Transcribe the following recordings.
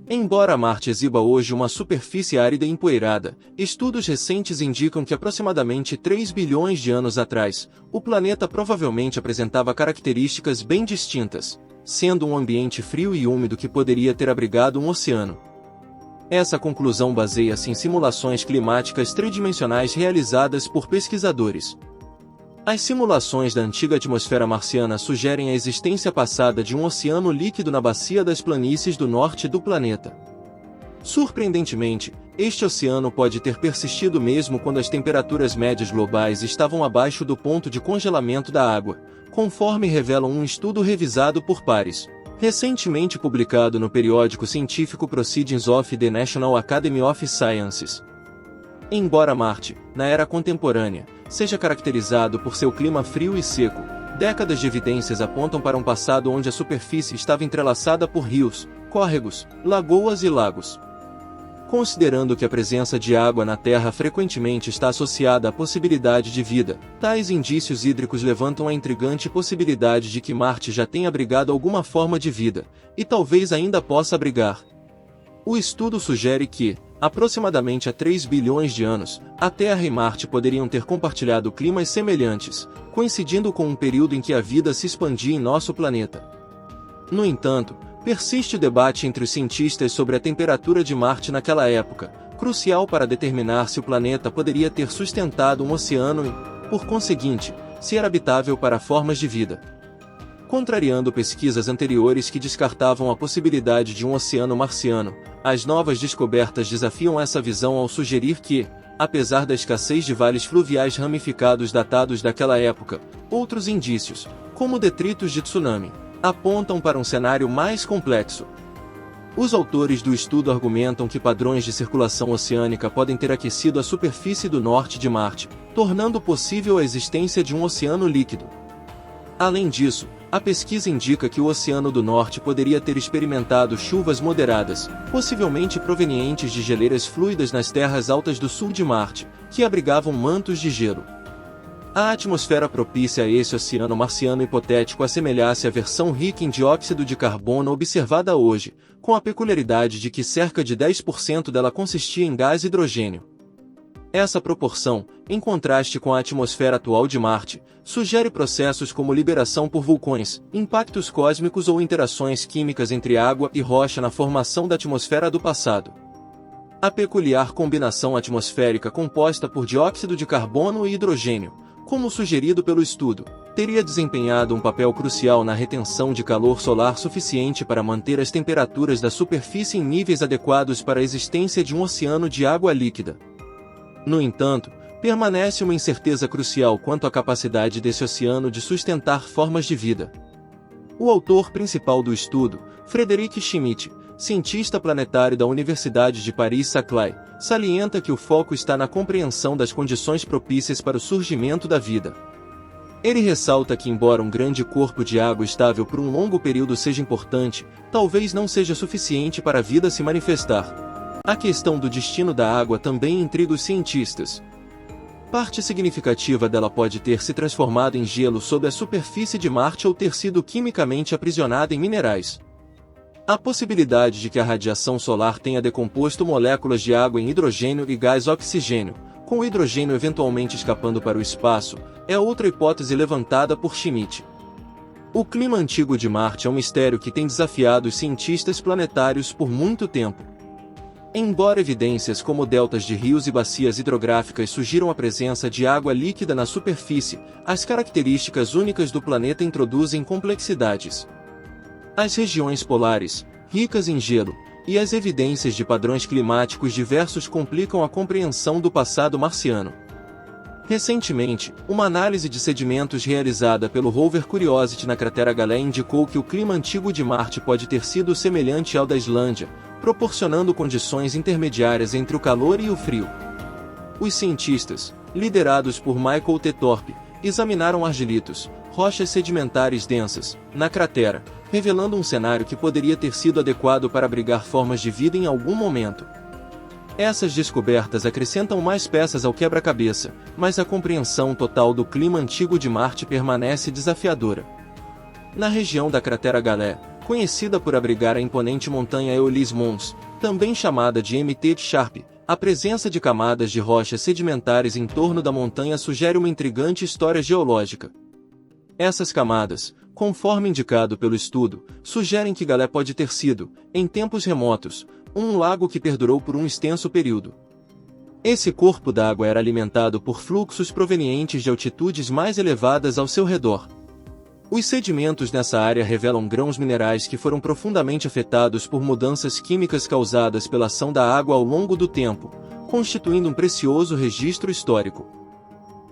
Embora Marte exiba hoje uma superfície árida e empoeirada, estudos recentes indicam que aproximadamente 3 bilhões de anos atrás, o planeta provavelmente apresentava características bem distintas, sendo um ambiente frio e úmido que poderia ter abrigado um oceano. Essa conclusão baseia-se em simulações climáticas tridimensionais realizadas por pesquisadores. As simulações da antiga atmosfera marciana sugerem a existência passada de um oceano líquido na bacia das planícies do norte do planeta. Surpreendentemente, este oceano pode ter persistido mesmo quando as temperaturas médias globais estavam abaixo do ponto de congelamento da água, conforme revela um estudo revisado por pares, recentemente publicado no periódico científico Proceedings of the National Academy of Sciences. Embora Marte, na era contemporânea, seja caracterizado por seu clima frio e seco, décadas de evidências apontam para um passado onde a superfície estava entrelaçada por rios, córregos, lagoas e lagos. Considerando que a presença de água na Terra frequentemente está associada à possibilidade de vida, tais indícios hídricos levantam a intrigante possibilidade de que Marte já tenha abrigado alguma forma de vida, e talvez ainda possa abrigar. O estudo sugere que, aproximadamente há 3 bilhões de anos, a Terra e Marte poderiam ter compartilhado climas semelhantes, coincidindo com um período em que a vida se expandia em nosso planeta. No entanto, persiste o debate entre os cientistas sobre a temperatura de Marte naquela época, crucial para determinar se o planeta poderia ter sustentado um oceano e, por conseguinte, se era habitável para formas de vida. Contrariando pesquisas anteriores que descartavam a possibilidade de um oceano marciano, as novas descobertas desafiam essa visão ao sugerir que, apesar da escassez de vales fluviais ramificados datados daquela época, outros indícios, como detritos de tsunami, apontam para um cenário mais complexo. Os autores do estudo argumentam que padrões de circulação oceânica podem ter aquecido a superfície do norte de Marte, tornando possível a existência de um oceano líquido. Além disso, a pesquisa indica que o Oceano do Norte poderia ter experimentado chuvas moderadas, possivelmente provenientes de geleiras fluidas nas terras altas do sul de Marte, que abrigavam mantos de gelo. A atmosfera propícia a esse oceano marciano hipotético assemelhasse à versão rica em dióxido de carbono observada hoje, com a peculiaridade de que cerca de 10% dela consistia em gás hidrogênio. Essa proporção, em contraste com a atmosfera atual de Marte, sugere processos como liberação por vulcões, impactos cósmicos ou interações químicas entre água e rocha na formação da atmosfera do passado. A peculiar combinação atmosférica composta por dióxido de carbono e hidrogênio, como sugerido pelo estudo, teria desempenhado um papel crucial na retenção de calor solar suficiente para manter as temperaturas da superfície em níveis adequados para a existência de um oceano de água líquida. No entanto, permanece uma incerteza crucial quanto à capacidade desse oceano de sustentar formas de vida. O autor principal do estudo, Frédéric Schmitt, cientista planetário da Universidade de Paris-Saclay, salienta que o foco está na compreensão das condições propícias para o surgimento da vida. Ele ressalta que, embora um grande corpo de água estável por um longo período seja importante, talvez não seja suficiente para a vida se manifestar. A questão do destino da água também intriga os cientistas. Parte significativa dela pode ter se transformado em gelo sob a superfície de Marte ou ter sido quimicamente aprisionada em minerais. A possibilidade de que a radiação solar tenha decomposto moléculas de água em hidrogênio e gás oxigênio, com o hidrogênio eventualmente escapando para o espaço, é outra hipótese levantada por Schmitt. O clima antigo de Marte é um mistério que tem desafiado os cientistas planetários por muito tempo. Embora evidências como deltas de rios e bacias hidrográficas sugiram a presença de água líquida na superfície, as características únicas do planeta introduzem complexidades. As regiões polares, ricas em gelo, e as evidências de padrões climáticos diversos complicam a compreensão do passado marciano. Recentemente, uma análise de sedimentos realizada pelo rover Curiosity na cratera Galé indicou que o clima antigo de Marte pode ter sido semelhante ao da Islândia, proporcionando condições intermediárias entre o calor e o frio. Os cientistas, liderados por Michael T. Thorpe, examinaram argilitos, rochas sedimentares densas, na cratera, revelando um cenário que poderia ter sido adequado para abrigar formas de vida em algum momento. Essas descobertas acrescentam mais peças ao quebra-cabeça, mas a compreensão total do clima antigo de Marte permanece desafiadora. Na região da cratera Galé, conhecida por abrigar a imponente montanha Eolys Mons, também chamada de Mt. Sharp, a presença de camadas de rochas sedimentares em torno da montanha sugere uma intrigante história geológica. Essas camadas, conforme indicado pelo estudo, sugerem que Galé pode ter sido, em tempos remotos, um lago que perdurou por um extenso período. Esse corpo d'água era alimentado por fluxos provenientes de altitudes mais elevadas ao seu redor. Os sedimentos nessa área revelam grãos minerais que foram profundamente afetados por mudanças químicas causadas pela ação da água ao longo do tempo, constituindo um precioso registro histórico.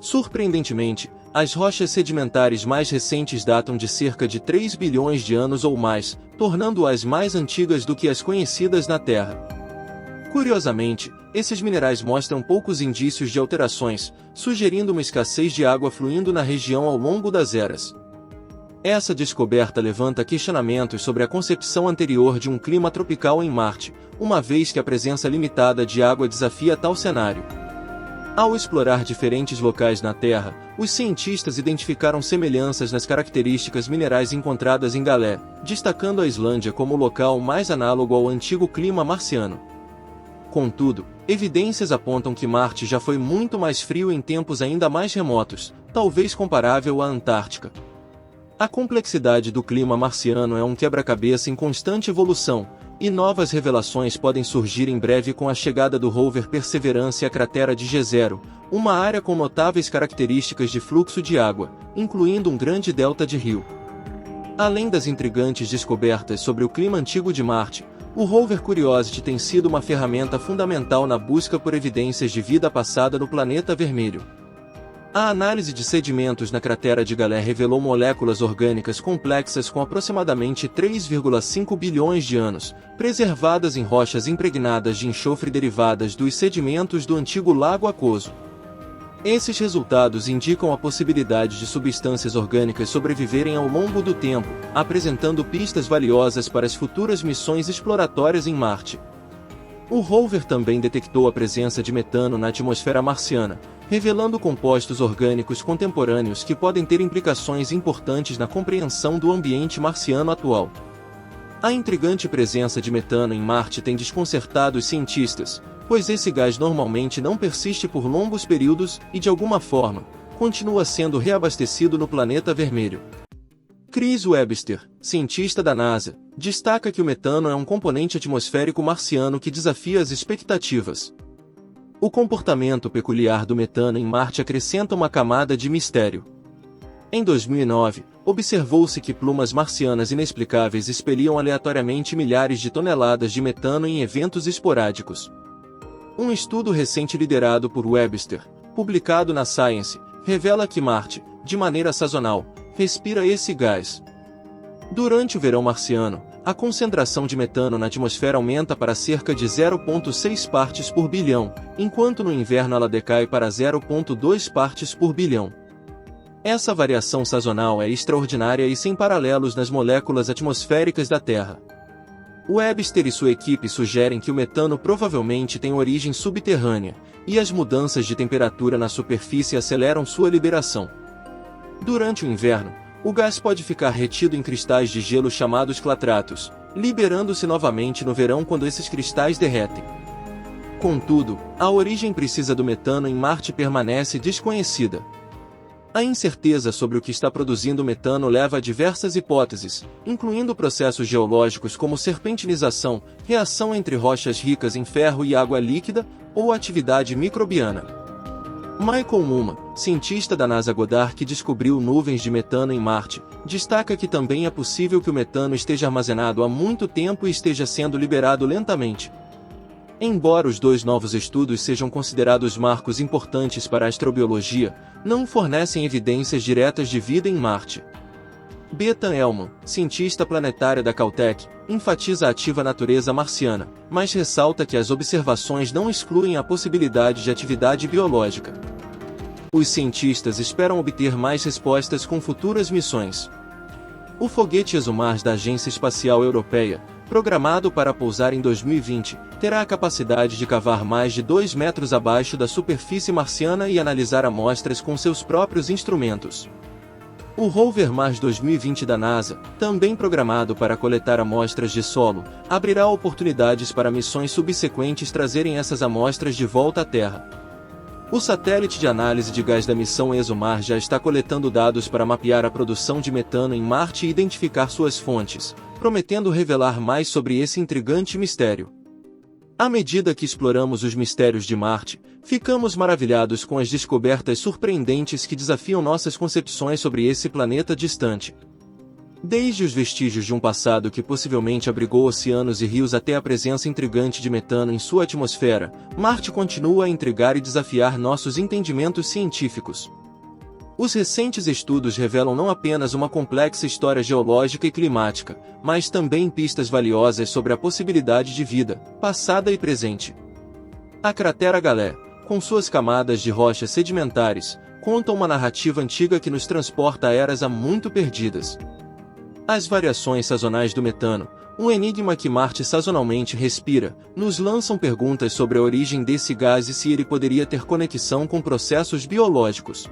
Surpreendentemente, as rochas sedimentares mais recentes datam de cerca de 3 bilhões de anos ou mais, tornando-as mais antigas do que as conhecidas na Terra. Curiosamente, esses minerais mostram poucos indícios de alterações, sugerindo uma escassez de água fluindo na região ao longo das eras. Essa descoberta levanta questionamentos sobre a concepção anterior de um clima tropical em Marte, uma vez que a presença limitada de água desafia tal cenário. Ao explorar diferentes locais na Terra, os cientistas identificaram semelhanças nas características minerais encontradas em Galé, destacando a Islândia como o local mais análogo ao antigo clima marciano. Contudo, evidências apontam que Marte já foi muito mais frio em tempos ainda mais remotos, talvez comparável à Antártica. A complexidade do clima marciano é um quebra-cabeça em constante evolução, e novas revelações podem surgir em breve com a chegada do rover Perseverance à cratera de Jezero, uma área com notáveis características de fluxo de água, incluindo um grande delta de rio. Além das intrigantes descobertas sobre o clima antigo de Marte, o rover Curiosity tem sido uma ferramenta fundamental na busca por evidências de vida passada no planeta vermelho. A análise de sedimentos na cratera de Galé revelou moléculas orgânicas complexas com aproximadamente 3,5 bilhões de anos, preservadas em rochas impregnadas de enxofre derivadas dos sedimentos do antigo lago aquoso. Esses resultados indicam a possibilidade de substâncias orgânicas sobreviverem ao longo do tempo, apresentando pistas valiosas para as futuras missões exploratórias em Marte. O rover também detectou a presença de metano na atmosfera marciana, revelando compostos orgânicos contemporâneos que podem ter implicações importantes na compreensão do ambiente marciano atual. A intrigante presença de metano em Marte tem desconcertado os cientistas, pois esse gás normalmente não persiste por longos períodos e, de alguma forma, continua sendo reabastecido no planeta vermelho. Chris Webster, cientista da NASA, destaca que o metano é um componente atmosférico marciano que desafia as expectativas. O comportamento peculiar do metano em Marte acrescenta uma camada de mistério. Em 2009, observou-se que plumas marcianas inexplicáveis expeliam aleatoriamente milhares de toneladas de metano em eventos esporádicos. Um estudo recente liderado por Webster, publicado na Science, revela que Marte, de maneira sazonal, respira esse gás. Durante o verão marciano, a concentração de metano na atmosfera aumenta para cerca de 0,6 partes por bilhão, enquanto no inverno ela decai para 0,2 partes por bilhão. Essa variação sazonal é extraordinária e sem paralelos nas moléculas atmosféricas da Terra. Webster e sua equipe sugerem que o metano provavelmente tem origem subterrânea, e as mudanças de temperatura na superfície aceleram sua liberação. Durante o inverno, o gás pode ficar retido em cristais de gelo chamados clatratos, liberando-se novamente no verão quando esses cristais derretem. Contudo, a origem precisa do metano em Marte permanece desconhecida. A incerteza sobre o que está produzindo o metano leva a diversas hipóteses, incluindo processos geológicos como serpentinização, reação entre rochas ricas em ferro e água líquida, ou atividade microbiana. Michael Mumma, cientista da NASA Goddard que descobriu nuvens de metano em Marte, destaca que também é possível que o metano esteja armazenado há muito tempo e esteja sendo liberado lentamente. Embora os dois novos estudos sejam considerados marcos importantes para a astrobiologia, não fornecem evidências diretas de vida em Marte. Beta Ehlmann, cientista planetária da Caltech, enfatiza a ativa natureza marciana, mas ressalta que as observações não excluem a possibilidade de atividade biológica. Os cientistas esperam obter mais respostas com futuras missões. O foguete ExoMars da Agência Espacial Europeia, programado para pousar em 2020, terá a capacidade de cavar mais de 2 metros abaixo da superfície marciana e analisar amostras com seus próprios instrumentos. O rover Mars 2020 da NASA, também programado para coletar amostras de solo, abrirá oportunidades para missões subsequentes trazerem essas amostras de volta à Terra. O satélite de análise de gás da missão ExoMars já está coletando dados para mapear a produção de metano em Marte e identificar suas fontes, prometendo revelar mais sobre esse intrigante mistério. À medida que exploramos os mistérios de Marte, ficamos maravilhados com as descobertas surpreendentes que desafiam nossas concepções sobre esse planeta distante. Desde os vestígios de um passado que possivelmente abrigou oceanos e rios até a presença intrigante de metano em sua atmosfera, Marte continua a intrigar e desafiar nossos entendimentos científicos. Os recentes estudos revelam não apenas uma complexa história geológica e climática, mas também pistas valiosas sobre a possibilidade de vida, passada e presente. A cratera Galé, com suas camadas de rochas sedimentares, conta uma narrativa antiga que nos transporta a eras há muito perdidas. As variações sazonais do metano, um enigma que Marte sazonalmente respira, nos lançam perguntas sobre a origem desse gás e se ele poderia ter conexão com processos biológicos.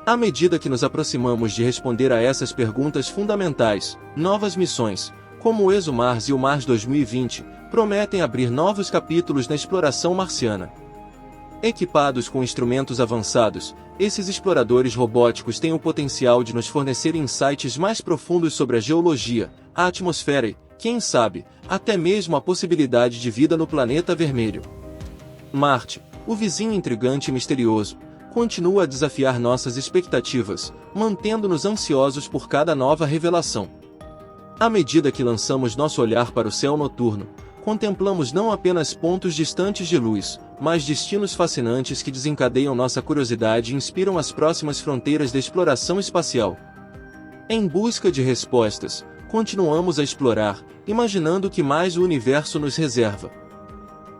À medida que nos aproximamos de responder a essas perguntas fundamentais, novas missões, como o ExoMars e o Mars 2020, prometem abrir novos capítulos na exploração marciana. Equipados com instrumentos avançados, esses exploradores robóticos têm o potencial de nos fornecer insights mais profundos sobre a geologia, a atmosfera e, quem sabe, até mesmo a possibilidade de vida no planeta vermelho. Marte, o vizinho intrigante e misterioso, continua a desafiar nossas expectativas, mantendo-nos ansiosos por cada nova revelação. À medida que lançamos nosso olhar para o céu noturno, contemplamos não apenas pontos distantes de luz, mas destinos fascinantes que desencadeiam nossa curiosidade e inspiram as próximas fronteiras da exploração espacial. Em busca de respostas, continuamos a explorar, imaginando o que mais o universo nos reserva.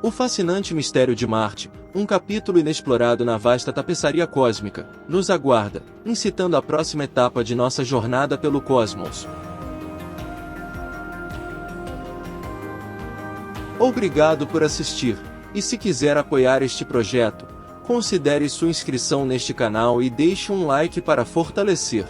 O fascinante mistério de Marte, um capítulo inexplorado na vasta tapeçaria cósmica, nos aguarda, incitando a próxima etapa de nossa jornada pelo cosmos. Obrigado por assistir, e se quiser apoiar este projeto, considere sua inscrição neste canal e deixe um like para fortalecer.